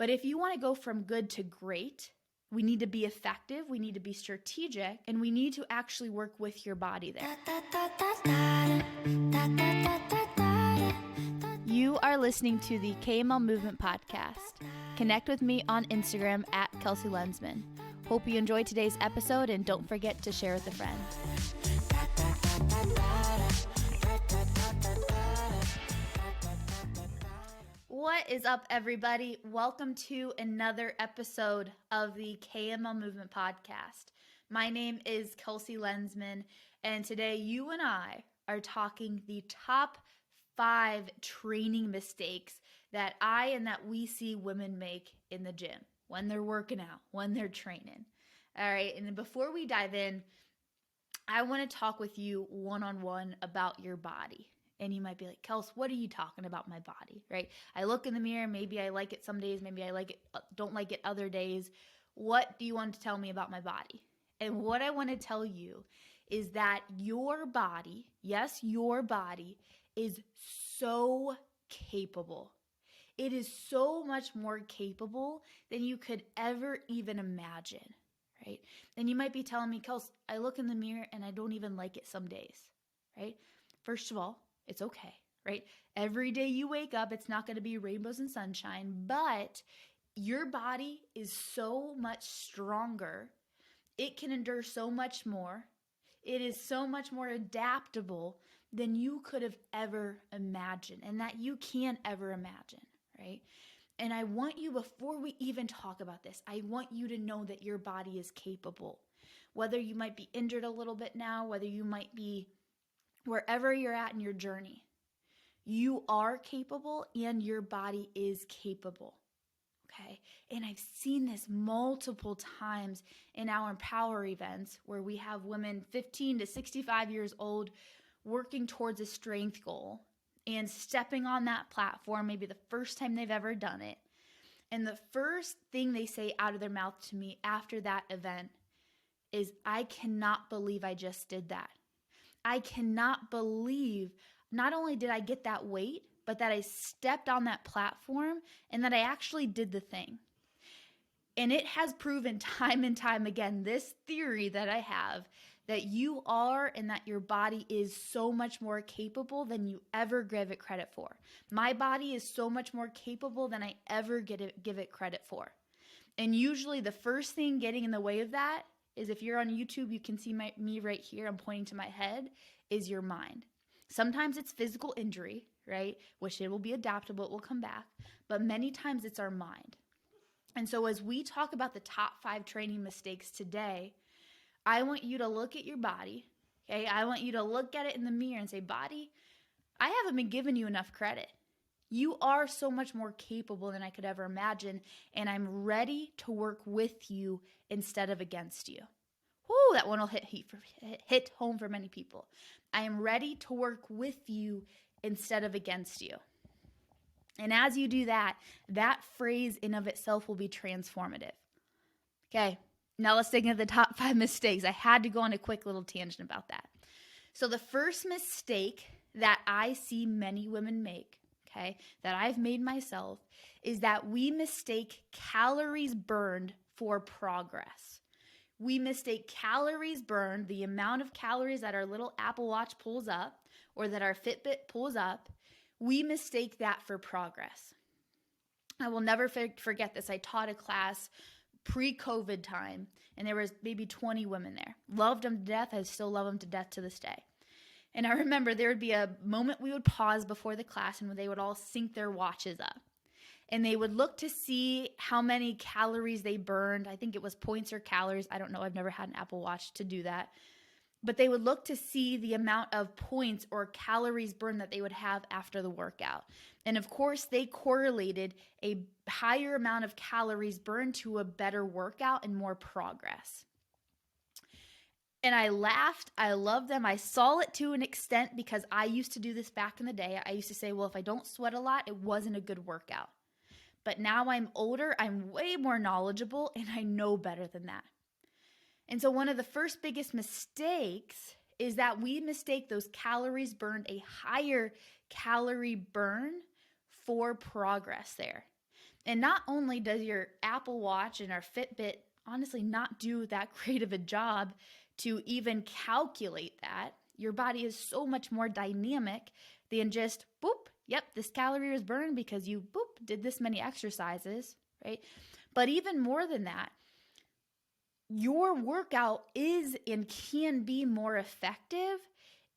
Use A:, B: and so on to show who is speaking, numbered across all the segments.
A: But if you want to go from good to great, we need to be effective, we need to be strategic, and we need to actually work with your body there. You are listening to the KML Movement Podcast. Connect with me on Instagram at Kelsey Lensman. Hope you enjoyed today's episode, and don't forget to share with a friend. What is up, everybody? Welcome to another episode of the KML Movement Podcast. My name is Kelsey Lensman, and today you and I are talking the top 5 training mistakes that I and that we see women make in the gym when they're working out, when they're training. All right, and then before we dive in, I want to talk with you one-on-one about your body. And you might be like, Kels, what are you talking about my body, right? I look in the mirror, maybe I like it some days, maybe I like it, don't like it other days. What do you want to tell me about my body? And what I want to tell you is that your body, yes, your body is so capable. It is so much more capable than you could ever even imagine, right? And you might be telling me, Kels, I look in the mirror and I don't even like it some days, right? First of all, it's okay, right? Every day you wake up, it's not going to be rainbows and sunshine, but your body is so much stronger. It can endure so much more. It is so much more adaptable than you could have ever imagined and that you can ever imagine, right? And I want you, before we even talk about this, I want you to know that your body is capable. Whether you might be injured a little bit now, whether you might be wherever you're at in your journey, you are capable and your body is capable, okay? And I've seen this multiple times in our Empower events where we have women 15 to 65 years old working towards a strength goal and stepping on that platform, maybe the first time they've ever done it. And the first thing they say out of their mouth to me after that event is, I cannot believe I just did that. I cannot believe not only did I get that weight, but that I stepped on that platform and that I actually did the thing. And it has proven time and time again, this theory that I have, that you are and that your body is so much more capable than you ever give it credit for. My body is so much more capable than I ever give it credit for. And usually the first thing getting in the way of that is, if you're on YouTube, you can see me right here, I'm pointing to my head, is your mind. Sometimes it's physical injury, right? Which it will be adaptable, it will come back. But many times it's our mind. And so as we talk about the top 5 training mistakes today, I want you to look at your body, okay? I want you to look at it in the mirror and say, body, I haven't been giving you enough credit. You are so much more capable than I could ever imagine, and I'm ready to work with you instead of against you. Whoo, that one will hit home for many people. I am ready to work with you instead of against you. And as you do that, that phrase in of itself will be transformative. Okay, now let's dig into the top 5 mistakes. I had to go on a quick little tangent about that. So the first mistake that I see many women make, okay, that I've made myself, is that we mistake calories burned for progress. We mistake calories burned, the amount of calories that our little Apple Watch pulls up or that our Fitbit pulls up, we mistake that for progress. I will never forget this. I taught a class pre-COVID time, and there was maybe 20 women there. Loved them to death. I still love them to death to this day. And I remember there would be a moment we would pause before the class and they would all sync their watches up. And they would look to see how many calories they burned. I think it was points or calories. I don't know. I've never had an Apple Watch to do that. But they would look to see the amount of points or calories burned that they would have after the workout. And of course, they correlated a higher amount of calories burned to a better workout and more progress. And I laughed. I loved them. I saw it to an extent because I used to do this back in the day. I used to say, well, if I don't sweat a lot, it wasn't a good workout. But now I'm older, I'm way more knowledgeable, and I know better than that. And so one of the first biggest mistakes is that we mistake those calories burned, a higher calorie burn, for progress there. And not only does your Apple Watch and our Fitbit honestly not do that great of a job to even calculate that, your body is so much more dynamic than just boop, yep, this calorie was burned because you boop did this many exercises, right? But even more than that, your workout is and can be more effective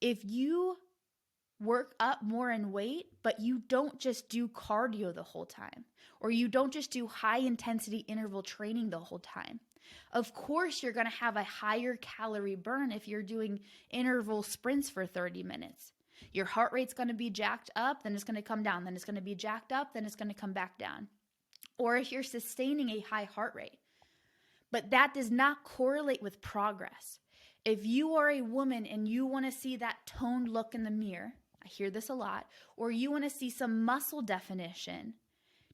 A: if you work up more in weight, but you don't just do cardio the whole time, or you don't just do high intensity interval training the whole time. Of course, you're going to have a higher calorie burn if you're doing interval sprints for 30 minutes. Your heart rate's going to be jacked up, then it's going to come down, then it's going to be jacked up, then it's going to come back down. Or if you're sustaining a high heart rate. But that does not correlate with progress. If you are a woman and you want to see that toned look in the mirror, I hear this a lot, or you want to see some muscle definition,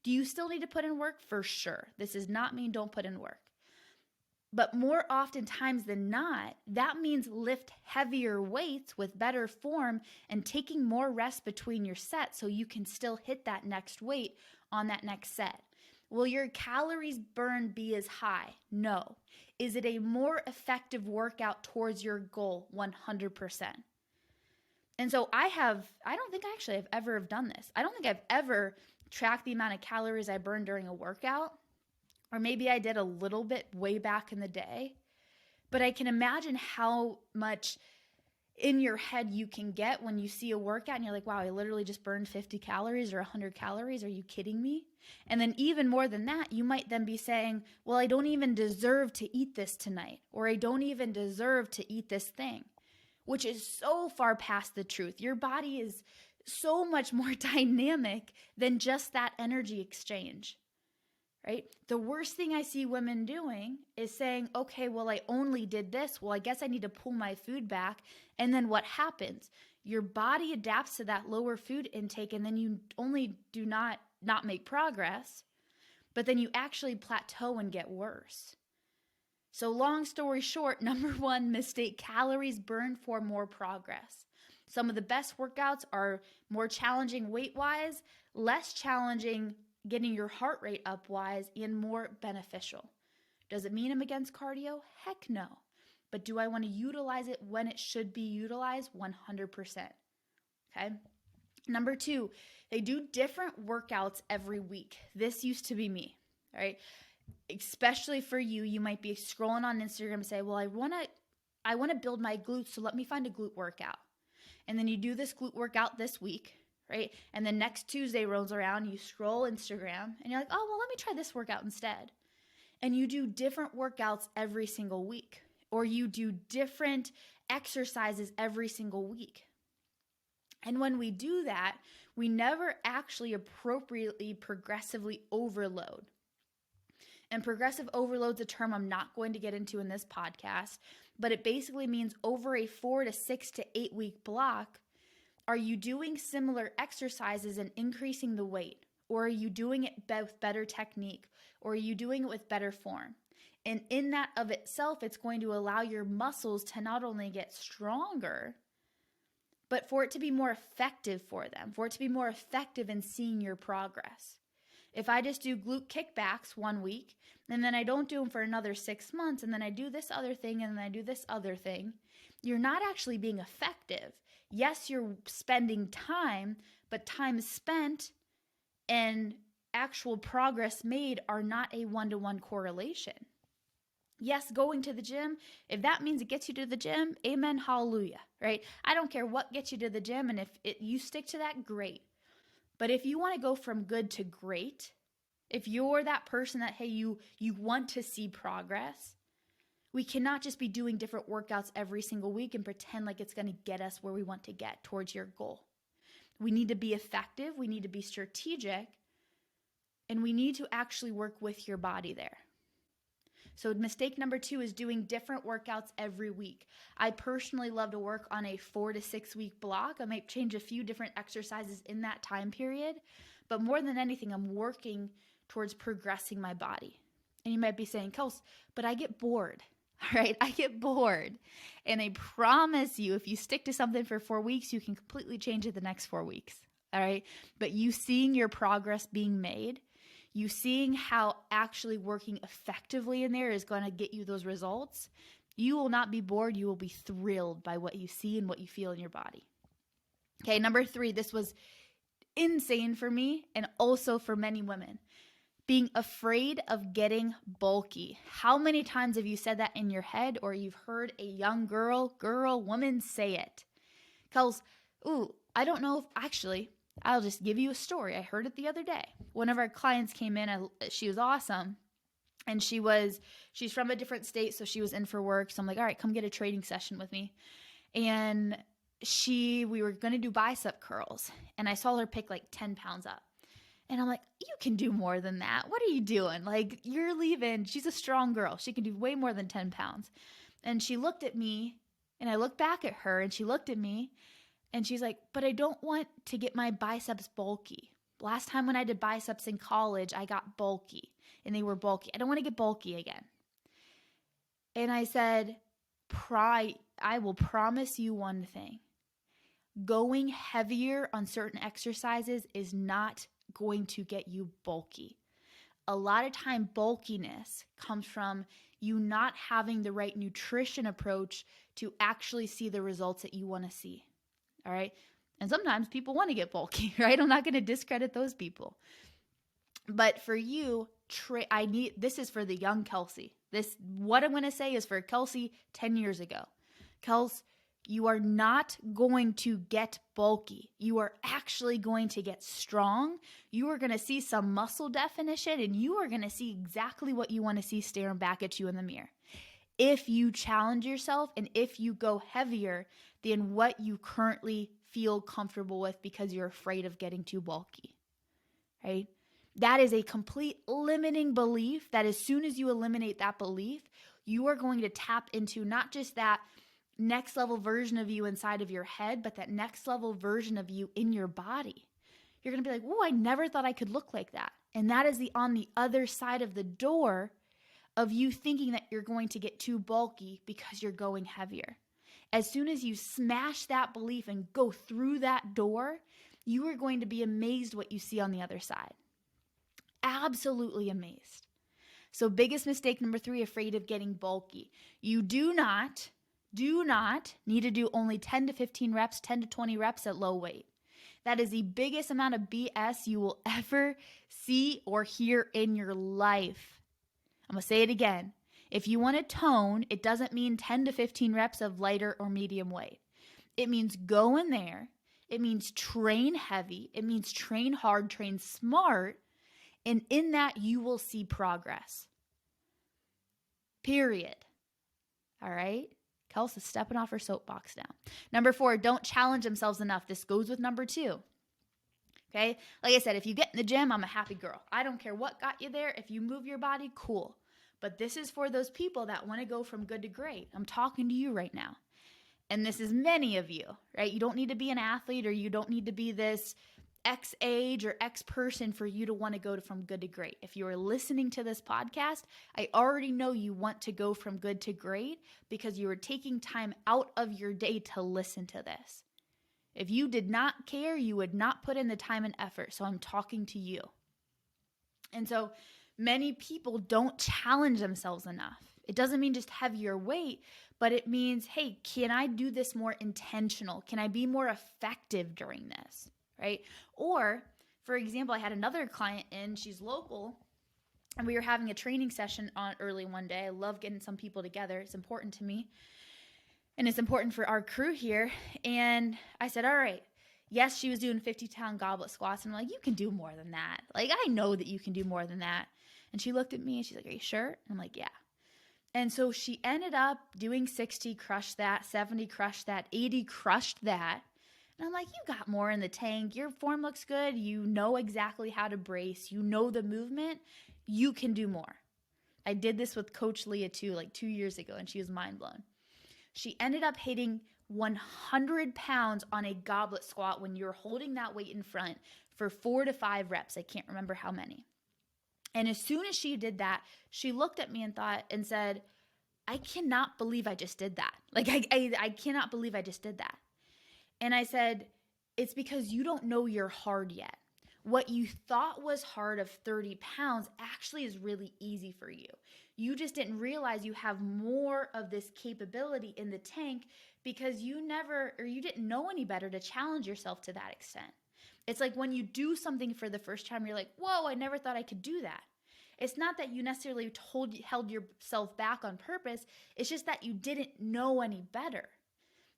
A: do you still need to put in work? For sure. This does not mean don't put in work. But more oftentimes than not, that means lift heavier weights with better form and taking more rest between your sets so you can still hit that next weight on that next set. Will your calories burned be as high? No. Is it a more effective workout towards your goal? 100%. And so I don't think I actually have ever done this. I don't think I've ever tracked the amount of calories I burned during a workout. Or maybe I did a little bit way back in the day. But I can imagine how much in your head you can get when you see a workout and you're like, wow, I literally just burned 50 calories or 100 calories. Are you kidding me? And then even more than that, you might then be saying, well, I don't even deserve to eat this tonight, or I don't even deserve to eat this thing, which is so far past the truth. Your body is so much more dynamic than just that energy exchange. Right? The worst thing I see women doing is saying, okay, well, I only did this. Well, I guess I need to pull my food back. And then what happens? Your body adapts to that lower food intake, and then you only do not make progress, but then you actually plateau and get worse. So long story short, number one mistake, calories burned for more progress. Some of the best workouts are more challenging weight-wise, less challenging getting your heart rate up wise, and more beneficial. Does it mean I'm against cardio? Heck no. But do I want to utilize it when it should be utilized? 100%. Okay. Number two, they do different workouts every week. This used to be me, right? Especially for you, you might be scrolling on Instagram and say, well, I want to build my glutes, so let me find a glute workout. And then you do this glute workout this week, right? And then next Tuesday rolls around, you scroll Instagram and you're like, oh, well, let me try this workout instead. And you do different workouts every single week, or you do different exercises every single week. And when we do that, we never actually appropriately progressively overload. And progressive overload is a term I'm not going to get into in this podcast, but it basically means over a 4 to 6 to 8 week block, are you doing similar exercises and increasing the weight? Or are you doing it with better technique? Or are you doing it with better form? And in that of itself, it's going to allow your muscles to not only get stronger, but for it to be more effective for them, for it to be more effective in seeing your progress. If I just do glute kickbacks 1 week, and then I don't do them for another 6 months, and then I do this other thing, and then I do this other thing, you're not actually being effective. Yes, you're spending time, but time spent and actual progress made are not a one-to-one correlation. Yes, going to the gym, if that means it gets you to the gym, amen, hallelujah, right? I don't care what gets you to the gym, and if you stick to that, great. But if you want to go from good to great, if you're that person that, hey, you want to see progress, we cannot just be doing different workouts every single week and pretend like it's going to get us where we want to get towards your goal. We need to be effective, we need to be strategic, and we need to actually work with your body there. So mistake number 2 is doing different workouts every week. I personally love to work on a 4 to 6 week block. I might change a few different exercises in that time period, but more than anything, I'm working towards progressing my body. And you might be saying, Kels, but I get bored. All right, I get bored. And I promise you, if you stick to something for 4 weeks, you can completely change it the next 4 weeks. All right, but you seeing your progress being made, you seeing how actually working effectively in there is going to get you those results, you will not be bored. You will be thrilled by what you see and what you feel in your body. Okay, number 3, this was insane for me and also for many women. Being afraid of getting bulky. How many times have you said that in your head, or you've heard a young girl, woman say it? Kels, I don't know if actually, I'll just give you a story. I heard it the other day. One of our clients came in, she was awesome. And she's from a different state, so she was in for work. So I'm like, all right, come get a training session with me. And we were going to do bicep curls. And I saw her pick like 10 pounds up. And I'm like, you can do more than that. What are you doing? Like, you're leaving. She's a strong girl. She can do way more than 10 pounds. And she looked at me, and I looked back at her, and she looked at me, and she's like, but I don't want to get my biceps bulky. Last time when I did biceps in college, I got bulky, and they were bulky. I don't want to get bulky again. And I said, I will promise you one thing. Going heavier on certain exercises is not going to get you bulky. A lot of time, bulkiness comes from you not having the right nutrition approach to actually see the results that you want to see. All right. And sometimes people want to get bulky, right? I'm not going to discredit those people. But for you, this is for the young Kelsey. What I'm going to say is for Kelsey 10 years ago. Kels, you are not going to get bulky. You are actually going to get strong. You are going to see some muscle definition, and you are going to see exactly what you want to see staring back at you in the mirror. If you challenge yourself and if you go heavier than what you currently feel comfortable with because you're afraid of getting too bulky, right? That is a complete limiting belief that as soon as you eliminate that belief, you are going to tap into not just that next level version of you inside of your head, but that next level version of you in your body. You're going to be like, I never thought I could look like that. And that is on the other side of the door of you thinking that you're going to get too bulky because you're going heavier. As soon as you smash that belief and go through that door, you are going to be amazed what you see on the other side. Absolutely amazed. So biggest mistake number 3, afraid of getting bulky. You do not need to do only 10 to 15 reps, 10 to 20 reps at low weight. That is the biggest amount of BS you will ever see or hear in your life. I'm going to say it again. If you want to tone, it doesn't mean 10 to 15 reps of lighter or medium weight. It means go in there. It means train heavy. It means train hard, train smart. And in that, you will see progress. Period. All right? Kelsey's stepping off her soapbox now. Number 4, don't challenge themselves enough. This goes with number 2. Okay? Like I said, if you get in the gym, I'm a happy girl. I don't care what got you there. If you move your body, cool. But this is for those people that want to go from good to great. I'm talking to you right now. And this is many of you, right? You don't need to be an athlete, or you don't need to be this X age or X person for you to want to go from good to great. If you are listening to this podcast, I already know you want to go from good to great because you are taking time out of your day to listen to this. If you did not care, you would not put in the time and effort. So I'm talking to you. And so many people don't challenge themselves enough. It doesn't mean just heavier weight, but it means, hey, can I do this more intentional? Can I be more effective during this? Right? Or, for example, I had another client in, she's local, and we were having a training session on early one day. I love getting some people together. It's important to me. And it's important for our crew here. And I said, all right, yes, she was doing 50-pound goblet squats. And I'm like, you can do more than that. Like, I know that you can do more than that. And she looked at me and she's like, are you sure? And I'm like, yeah. And so she ended up doing 60, crushed that, 70, crushed that, 80, crushed that. And I'm like, you got more in the tank. Your form looks good. You know exactly how to brace. You know the movement. You can do more. I did this with Coach Leah too, like 2 years ago, and she was mind blown. She ended up hitting 100 pounds on a goblet squat when you're holding that weight in front for 4 to 5 reps. I can't remember how many. And as soon as she did that, she looked at me and said, I cannot believe I just did that. Like, I cannot believe I just did that. And I said, it's because you don't know you're hard yet. what you thought was hard of 30 pounds actually is really easy for you. You just didn't realize you have more of this capability in the tank because you didn't know any better to challenge yourself to that extent. It's like when you do something for the first time, you're like, whoa, I never thought I could do that. It's not that you necessarily held yourself back on purpose. It's just that you didn't know any better.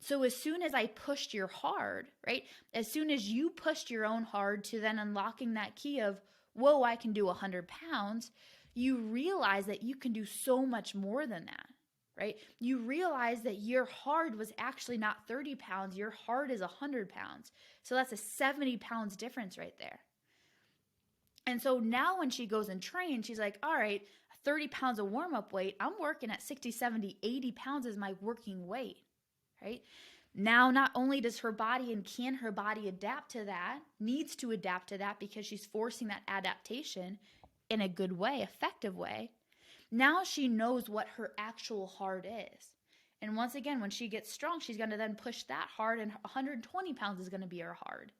A: So as soon as I pushed your hard, right? As soon as you pushed your own hard to then unlocking that key of, whoa, I can do 100 pounds, you realize that you can do so much more than that, right? You realize that your hard was actually not 30 pounds. Your hard is 100 pounds. So that's a 70 pounds difference right there. And so now when she goes and trains, she's like, all right, 30 pounds of warm-up weight, I'm working at 60, 70, 80 pounds as my working weight, right? Now, not only does her body and can her body adapt to that, needs to adapt to that because she's forcing that adaptation in a good way, effective way. Now she knows what her actual hard is. And once again, when she gets strong, she's going to then push that hard, and 120 pounds is going to be her hard,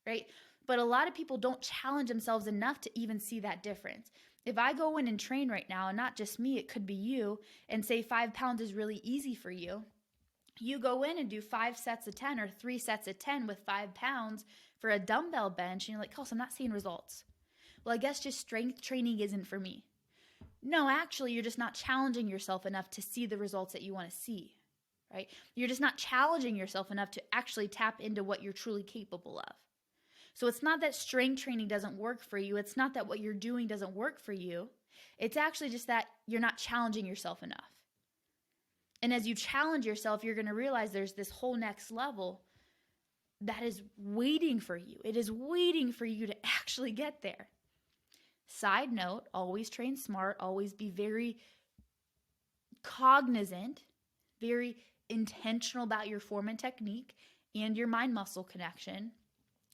A: right? But a lot of people don't challenge themselves enough to even see that difference. If I go in and train right now, and not just me, it could be you, and say 5 pounds is really easy for you, you go in and do 5 sets of 10 or 3 sets of 10 with 5 pounds for a dumbbell bench, and you're like, Kelsey, I'm not seeing results. Well, I guess just strength training isn't for me. No, actually, you're just not challenging yourself enough to see the results that you want to see, right? You're just not challenging yourself enough to actually tap into what you're truly capable of. So it's not that strength training doesn't work for you. It's not that what you're doing doesn't work for you. It's actually just that you're not challenging yourself enough. And as you challenge yourself, you're going to realize there's this whole next level that is waiting for you. It is waiting for you to actually get there. Side note, always train smart, always be very cognizant, very intentional about your form and technique and your mind-muscle connection.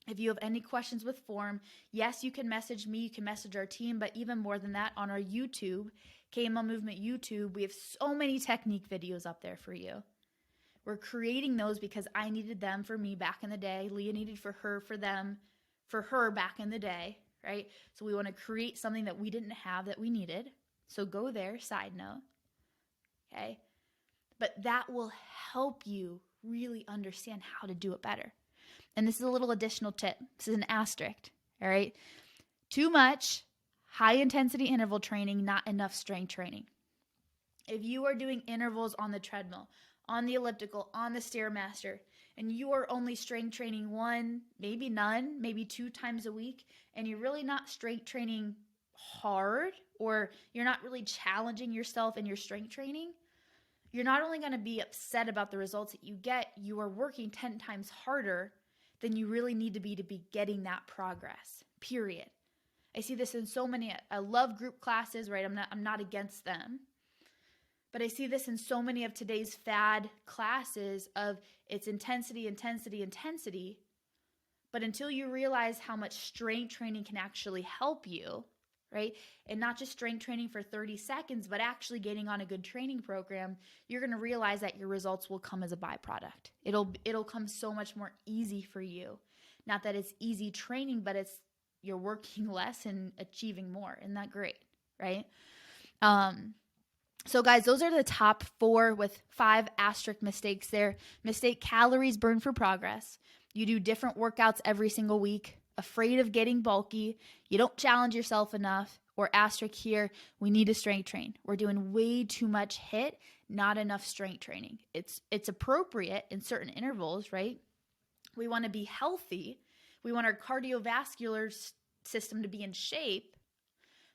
A: If you have any questions with form, yes, you can message me, you can message our team, but even more than that, on our YouTube, KML Movement YouTube, we have so many technique videos up there for you. We're creating those because I needed them for me back in the day. Leah needed for her back in the day, right? So we want to create something that we didn't have that we needed. So go there, side note, okay? But that will help you really understand how to do it better. And this is a little additional tip. This is an asterisk, all right? Too much high-intensity interval training, not enough strength training. If you are doing intervals on the treadmill, on the elliptical, on the Stairmaster, and you are only strength training 1, maybe none, maybe 2 times a week, and you're really not strength training hard, or you're not really challenging yourself in your strength training, you're not only going to be upset about the results that you get, you are working 10 times harder than you really need to be getting that progress, period. I see this in so many, I love group classes, right? I'm not against them. But I see this in so many of today's fad classes of it's intensity, intensity, intensity. But until you realize how much strength training can actually help you, right? And not just strength training for 30 seconds, but actually getting on a good training program, you're going to realize that your results will come as a byproduct. It'll come so much more easy for you. Not that it's easy training, but you're working less and achieving more. Isn't that great, right? So guys, those are the top 4 with 5 asterisk mistakes there. Mistake: calories burned for progress. You do different workouts every single week. Afraid of getting bulky. You don't challenge yourself enough. Or asterisk here, we need to strength train. We're doing way too much HIIT, not enough strength training. It's appropriate in certain intervals, right? We want to be healthy. We want our cardiovascular system to be in shape.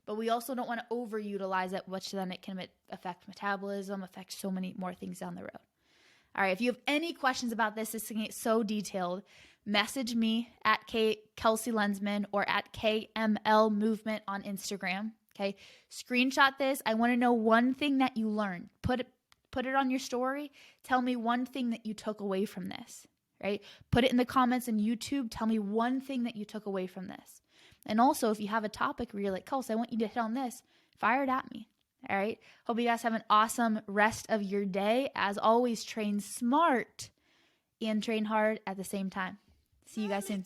A: But we also don't want to overutilize it, which then it can affect metabolism, affect so many more things down the road. All right, if you have any questions about this can get so detailed, message me at Kelsey Lensman or at KML Movement on Instagram, okay? Screenshot this. I want to know one thing that you learned. Put it on your story. Tell me one thing that you took away from this, right? Put it in the comments on YouTube. Tell me one thing that you took away from this. And also, if you have a topic where you're like, Kelsey, I want you to hit on this, fire it at me. All right. Hope you guys have an awesome rest of your day. As always, train smart and train hard at the same time. See you guys soon.